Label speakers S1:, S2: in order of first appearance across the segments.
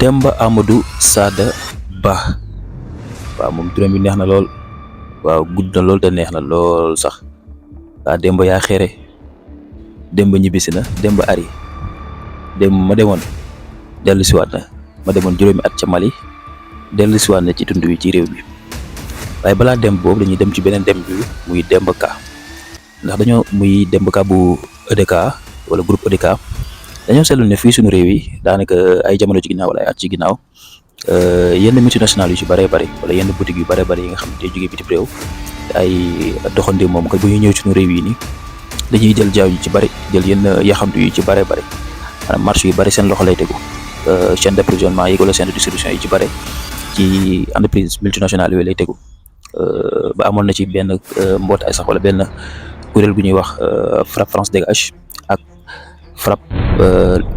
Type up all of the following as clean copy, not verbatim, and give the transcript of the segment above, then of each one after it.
S1: Demba Amadou Sada Ba waaw moom turam bi neex na lool waaw gudd na lool te neex na lool sax waaw Demba yaa xere Demba ñibbisi na Demba ari Demba ma demoon dellusiwaat na ma demoon juróomi at ca Mali dellusiwaat na ci tund wi ci réew bi waaye balaa dem boobu dañuy dem ci beneen dem bi muy Demba Ka ndax dañoo muy Demba Ka bu EDK wala groupe EDK dañoo seetlu ne fii suñu réew yi daanaka ay jamono ci ginnaaw wala ay at ci ginnaaw yenn multinationales yu ci bëree bëri wala yenn boutique yu bëree bëri yi nga xam ne day jógee bitim réew ay doxandi moom que bu ñuy ñëw suñu réew yi nii dañuy jël jaaw yu ci bëri jël yenn yaxantu yu ci bëree bëri maanaam marché yu bëri seen loxo lay tegu chaîne d'approvisionnement yi wala chaîne de distribution yi ci bëri ci entreprise multinationale yooyu lay tegu ba amoon na ci benn mbootaay sax wala benn kuréel bu ñuy wax FRAPP France Dégage ak FRAPP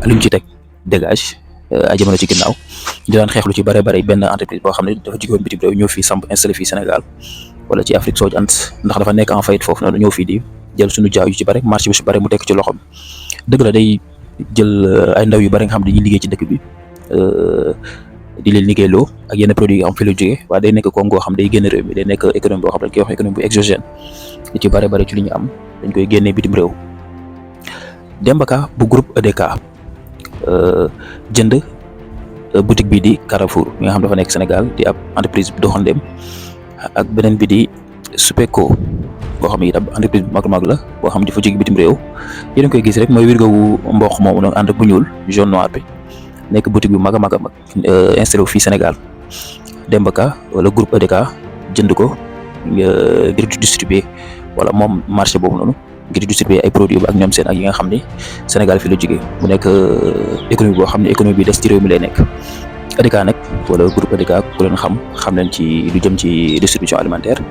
S1: li mu ci teg dégage ay jamono ci ginnaaw di daan xeexlu ci bare bare benn entreprise boo xam ne dafa jógewoon bitim réew ñëw fii samp installé fii Sénégal wala ci Afrique sowu jant ndax dafa nekk en faillite foofu noonu ñëw fii di jël suñu jaaw yu ci bare marché bi su bare mu tekk ci loxoom dëgg la day jël ay ndaw yu bare nga xam ne dañuy liggéey ci dëkk bi di leen liggéeyloo ak yenn produits yi nga xam fi la jógee waaye day nekk koom goo xam day génn réew mi day nekk économie boo xam ne dañ koy wax économie bu exogène li ci bare bare ci li ñu am dañ koy génnee bitim réew Demba Ka bu groupe EDK jënd boutique bi di Carrefour mi nga xam dafa nekk Sénégal di ab entreprise bu doxandeem ak beneen bi di Supeco boo xam ne itam entreprise bu mag la boo xam ne dafa jóge bitim réew yéen a koy gis rek mooy wirgo wu mboq moomu noonu ànd ak bu ñuul jaune noir bi nekk boutique bu mag a mag installé wu fii Sénégal Demba Ka wala groupe EDK jënd ko ngir distribuer wala moom marché boobu noonu ngir distribuer ay produits ak ñoom seen ak yi nga xam ni Sénégal fi la jógee mu nekk économie boo xam ne économie bi des ci réew mi lay nekk EDK nag wala groupe EDK ku leen xam leen ci lu jëm ci distribution alimentaire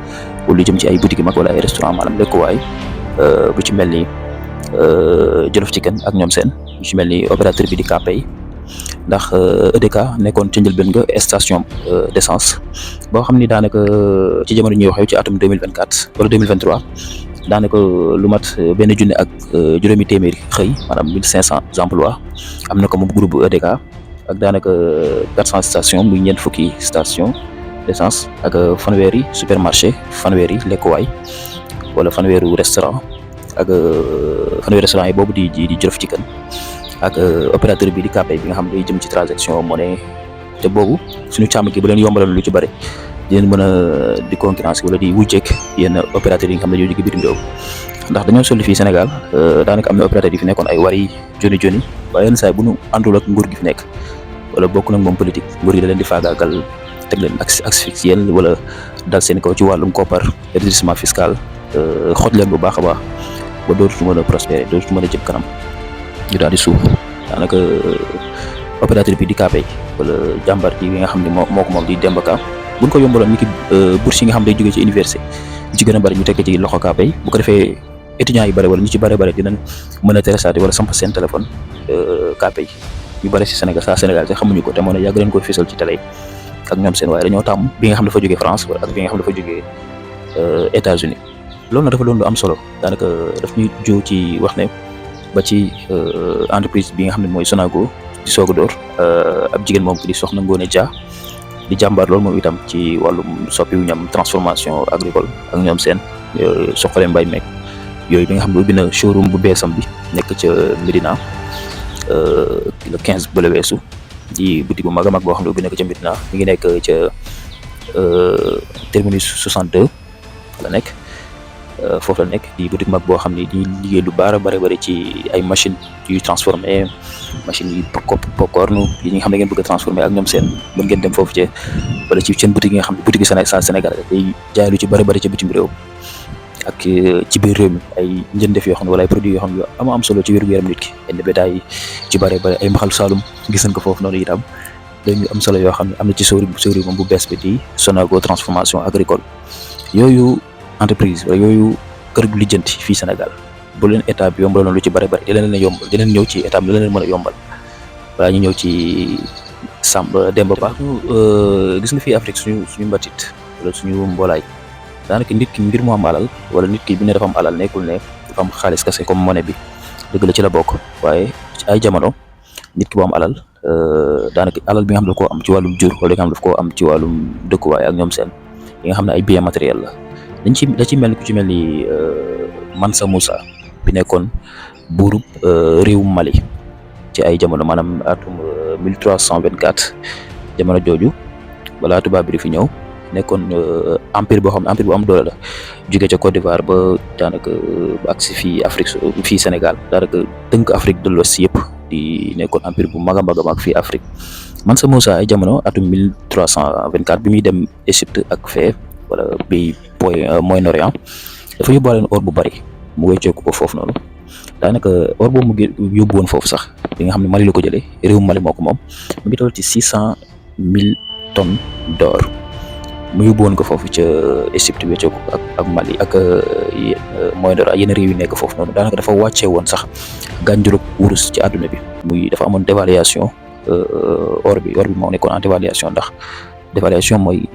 S1: wala lu jëm ci ay boutiques yu mag wala ay restaurant maanaam lekkuwaay bu ci mel ni Jolof Chicken ak ñoom seen bu ci mel ni opérateur bi di Kpay ndax EDK nekkoon ci njëlbéen nga station d'essence boo xam ni daanaka ci jamono ñuy waxee ci atum 2024 wala 2023 daanaka lu mat benn junne ak juróomi téeméeri xëy maanaam 1500 emplois am na ko moom groupe bu EDK ak daanaka 400 stations muy ñeent fukki station d'essence ak fanweeri supermarché fanweeri lekkuwaay wala fanweeri restaurant ak fanweeri restaurant yi boobu di Jolof Chicken ak opérateur bi di Kpay bi nga xam ne day jëm ci transaction monnaie te boobu suñu càmm gi bu leen yombaloon lu ci bëri di leen mën a di concurrence wala di wujjeek yenn opérateurs yi nga xam ne ñoo jóge bitim réew ndax dañoo solli fii Sénégal daanaka am na opérateurs yi fi nekkoon ay wari joni waaye yenn saa yi bu ñu àndul ak nguur gi fi nekk wala bokk nag moom politique nguur gi da leen di faagaagal teg leen asphyxier wala dal seen kaw ci wàllum koppar redressement fiscal xoj leen bu baax a baax ba dootutu mën a prospérer dootutu mën a jëm kanam ñu daal di suuf daanaka opérateur bi di Kpay wala jàmbar ji bi nga xam ne moo ko moom di Demba Ka buñ ko yombaloon ni ki bourse yi nga xam day jógee ci université ñu ci gën a bëri ñu tekk ci loxo Kpay bu ko defee étudiants yu bëri wala ñu ci bëri dinañ mën a télécharger wala samp seen téléphone Kpay yu bëri si Sénégal te xamuñu ko te moo ne yàgg leen ko fésal ci télé ak ñoom seen waaye dañoo tàmm bi nga xam dafa jógee France ak bi nga xam dafa jógee États-Unis loolu nag dafa doon lu am solo daanaka daf ñuy jóo ci wax ne ba ci entreprise bi nga xam ne mooy Sonago di soog a door ab jigéen moom ki di Soxna Ngoone Dia di jàmbaar loolu moom itam ci wàllum soppi wu ñam transformation agricole ak ñoom seen soxale mbay meeg yooyu bi nga xam ne ubbi na showroom bu beesam bi nekk ca Médina le 15 ba la weesu di boutique bu mag a mag boo xam ne ubbi nekk ca Médina mi ngi nekk ca terminus 62 la nekk foofu la nekk di boutique mag boo xam ne di liggéey lu bare ci ay machine yu transformé machine yi popcorn yi nga xam ne ngeen bëgg a transformé ak ñoom seen mën ngeen dem foofu ci wala ci seen boutique yi nga xam ne boutique Sénégal day jaay lu ci bare ci bitim réew ak ci biir réew mi ay njëndef yoo xam ne wala ay produits yoo xam ne yu am solo ci wér-gu-yaram nit ki yenn bétail ci bare ay mbaxal Saloum gis nañ ko foofu noonu itam dañu am solo yoo xam ne am na ci showroom bu bees bi di Sonago transformation agricole yooyu entreprise wala yooyu kër gu lijjanti fii Sénégal bu leen état bi yombaloon lu ci bëri di leen yombal di leen ñëw ci état bi la leen mën a yombal balaa ñu ñëw ci Demba Ba gis nga fii Afrique suñu mbatit wala suñu mboolaay daanaka nit ki ngir mu am alal wala nit ki bi ne dafa am alal nekkul ne dafa am xaalis kese comme monnaie bi dëgg la ci la bokk waaye ci ay jamono nit ki bu am alal daanaka alal bi nga xam ne daf koo am ci wàllum jur wala li nga xam ne daf koo am ci wàllum dëkkuwaay ak ñoom seen yi nga xam ne ay biens matériels la da ci mel ni ku ci mel ni Mansa Moussa bi nekkoon buurub réewum Mali ci ay jamono maanaam atum 1324 jamono jooju balaa tubaab bi di fi ñëw nekkoon empire boo xam ne empire bu am doole la jóge ca Côte d'Ivoire ba daanaka ba agsi fii Afrique fii Sénégal daanaka tënk Afrique de l'Ouest yëpp di nekkoon empire bu mag a mag fii Afrique Mansa Moussa ay jamono atum 1324 bi muy dem Égypte ak fee wala pays Moyen-Orient dafa yóbbuwaale or bu bari mu wecceeku ko foofu noonu daanaka or boobu mu yóbbu woon foofu sax bi nga xam ne Mali la ko jëlee réewum Mali moo ko moom mu ngi toll ci 600,000 tonnes d'or mu yóbbu woon ko foofu ca Égypte wecceeku ak Mali ak Moyen-Orient yenn réew yi nekk foofu noonu daanaka dafa wàccee woon sax gànjurug wurus ci àdduna bi muy dafa amoon dévaluation or bi moo nekkoon en dévaluation ndax dévaluation mooy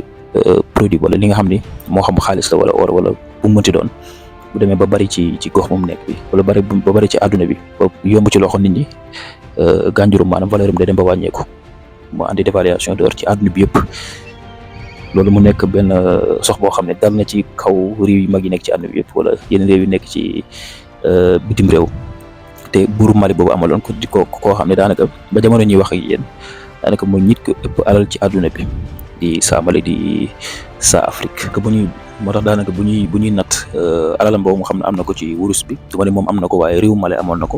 S1: produit wala li nga xam ni moo xam xaalis la wala or wala bu mu mënti doon bu demee ba bari ci gox moom nekk bi wala ba bari ci àdduna bi ba yomb ci loxo nit ñi gànjurum maanaam valeur am day dem ba wàññeeku mu andi dévaluation d'or ci àdduna bi yëpp loolu mu nekk benn sox boo xam ne dal na ci kaw réew yu mag yi nekk ci àdduna bi yëpp wala yeneen réew yu nekk ci bitim réew te buuru Mali boobu amaloon ko di koo xam ne daanaka ba jamono ñuy wax ak yéen daanaka mooy nit ko ëpp alal ci àdduna bi di saa Mali di saa Afrique que moo tax daanaka bu ñuy natt alalam boobu nga xam ne am na ko ci wurus bi du ma ne moom am na ko waaye réew Mali amoon na ko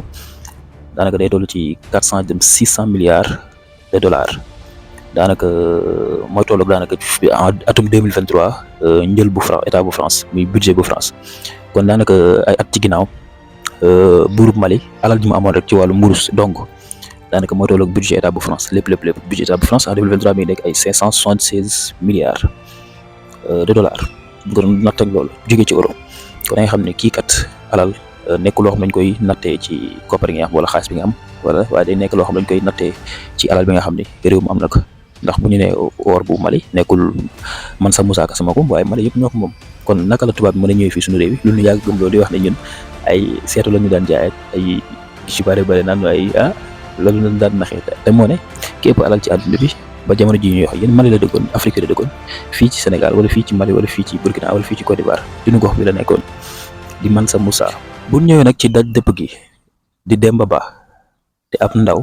S1: daanaka day toll ci 400 dem 600 milliards de dollars daanaka mooy tolloog daanaka atum 2023 njël bu France état bu France muy budget bu France kon daanaka ay at ci ginnaaw buurub Mali alal ji mu amoon rek ci wàllu wurus donc daanaka mooy tolloog budget état bu France lépp budget état bu France en 2023 mi ngi nekk ay 576 milliards de dollars bu ko doon natt ak loolu jógee ci euro kon da nga xam ne kii kat alal nekkul loo xam dañ koy nattee ci koppar gi nga xam wala xaalis bi nga am wala waaye day nekk loo xam dañ koy nattee ci alal bi nga xam ne réew mi am na ko ndax bu ñu nee or bu Mali nekkul Mansa Moussa Ka sama ko waaye Mali yëpp ñoo ko moom kon naka la tubaab bi mën a ñëwee fii suñu réew yi lu ñu yàgg gëm loolu di wax ne ñun ay seetu la ñu daan jaay ak ay ci bare naan ay loolu lañ daan naxee te moo ne képp alal ci àdduna bi ba jamono ji ñuy wax yéen Mali la dëkkoon Afrique la dëkkoon fii ci Sénégal wala fii ci Mali wala fii ci Burkina wala fii ci Côte d'Ivoire duñu gox bi la nekkoon di Mansa Moussa bu ñëwee nag ci daj dëpp gi di Demba Ba te ab ndaw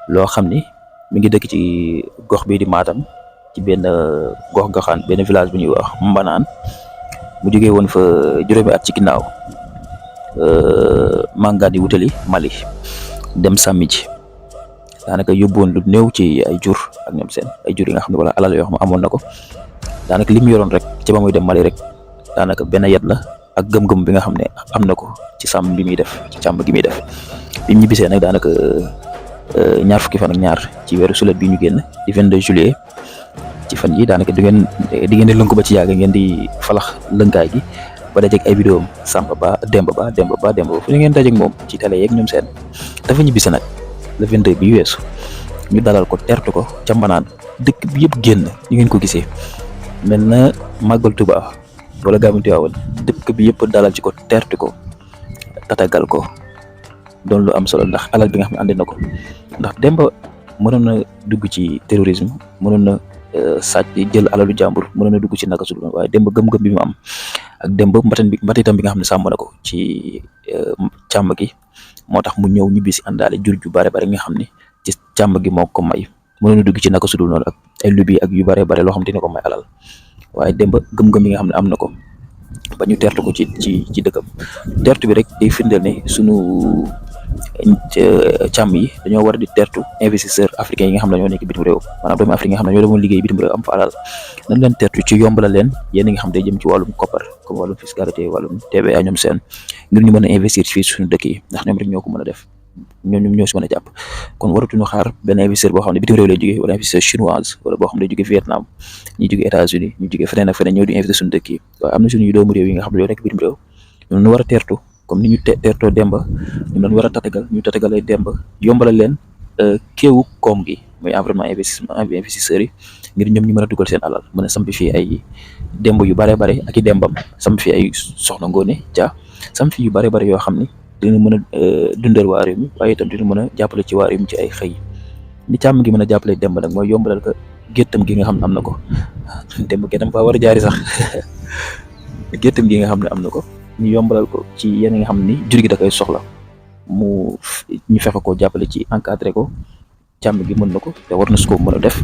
S1: loo xam ni mi ngi dëkk ci gox bi di Matam ci benn goxaan benn village bu ñuy wax Mbanaan mu jógee woon fa juróomi at ci ginnaaw màngaan di wutali Mali dem sàmmi ji daanaka yóbbuwoon lu néew ci ay jur ak ñoom seen ay jur yi nga xam ne wala alal yoo xam ne amoon na ko daanaka li mu yoroon rek ca ba muy dem Mali rek daanaka benn yat la ak gëm-gëm bi nga xam ne am na ko ci sàmm bi muy def ci càmm gi muy def bi mu ñibbisee nag daanaka ñaar fukki fan ak ñaar ci weeru sulet bi ñu génn di 22 juillet ci fan yi daanaka di ngeen di lënk ba ci yàgg ngeen di falax lënkaay gi ba dajeeg ay vidéo am Samba Ba Demba Ba fu ngeen dajeeg moom ci télé yeeg ñoom seen dafa ñibbise nag le 22 bi weesu ñu dalal ko tertu ko ca Mbanaan dëkk bi yëpp génn ñu ngeen ko gisee mel na màggal Tuubaa wala gàmmu Tiwaawan dëkk bi yëpp dalal ci ko tertu ko tatagal ko doon lu am solo ndax alal bi nga xam ne andi na ko ndax Demba mënoon na dugg ci terrorisme mënoon na sàcc jël alalu jàmbur mënoon na dugg ci naka su dul waaye Demba gëm-gëm bi mu am ak Demba mbatitam bi nga xam ne sàmm na ko ci càmm gi moo tax mu ñëw ñibbi si àndaale jur ju bare nga xam ne ci càmm gi moo ko may mënoon na dugg ci naka su dul noonu ak ay lubi ak yu bare loo xam dina ko may alal waaye Demba gëm-gëm bi nga xam ne am na ko ba ñu tertu ko ci dëkkam tertu bi rek day firndeel ne sunu càmm yi dañoo war a di tertu investisseur africain yi nga xam ne ñoo nekk bitim réew maanaam doomu afrique nga xam ne ñoo demoon liggéey bitim réew am fa alal nañ leen tertu ci yombala leen yéen nga xam day jëm ci wàllum koppar comme wàllum fiscalité wàllum TVA ñoom seen ngir ñu mën a investir fii suñu dëkk yi ndax ñoom rek ñoo ko mën a def ñoom ñoo si mën a jàpp kon waratuñu xaar benn investisseur boo xam ne bitim réew lay jógee wala investisseur chinoise wala boo xam ne day jógee Vietnam ñu jógee États-Unis ñu jógee feneen ak feneen ñëw di investir suñu dëkk yi waaye am na suñu doomu réew yi nga xam ne ñoo nekk bitim réew ñoom ñu war a tertu comme ni ñu teertoo Demba ñu doon war a tatagalee Demba yombalal leen kéewu koom gi muy environnement investisseurs yi ngir ñoom ñu mën a dugal seen alal mën a samp fii ay Demba yu bare ak i Dembam samp fii ay Soxna Ngoone Dia samp fii yu bare yoo xam ni dina mën a dundal waa réew mi waaye itam dina mën a jàppale ci waa réew mi ci ay xëy ni càmm gi mën a jàppale Demba nag mooy yombalal ko géttam gi nga xam ne am na ko Demba géttam fa war a jaari sax géttam gi nga xam ne am na ko ñu yombalal ko ci yenn nga xam ni jur gi da koy soxla mu ñu fexe ko jàppale ci encadré ko càmm gi mën na ko te war na su ko mën a def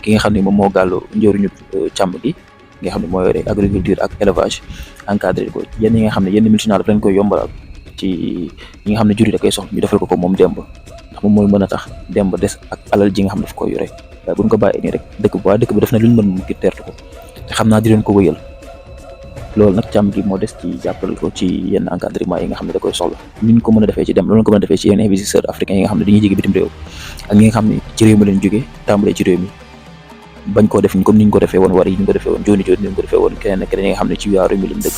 S1: ki nga xam ne moom moo gàllu njëriñu càmm gi nga xam ne moo yore agriculture ak élevage encadré ko yenn yi nga xam ne yenn multinationales dañ koy yombalal ci ñi nga xam ne jur yi da koy soxla ñu defal ko moom Demba ndax moom mooy mën a tax Demba des ak alal ji nga xam ne daf koy yore waaye buñ ko bàyyee nii rek dëkk bi def na lu ñu mën mu ngir teertu ko te xam naa di leen ko wëyal loolu nag càmm gi moo des ci jàppale ko ci yenn encadrement yi nga xam ne da koy soxla ni ñu ko mën a defee ci Demba loolu ko mën a defee ci yenn investisseurs africains yi nga xam ne dañuy jóge bitim réew ak ñi nga xam ne ci réew mi leen jógee tàmbalee ci réew mi bañ koo def comme ni ñu ko defee woon war yi ñu ko defee woon jooni jooni ni ñu ko defee woon keneen ak keneen yi nga xam ne ci waa réew mi lañ dëkk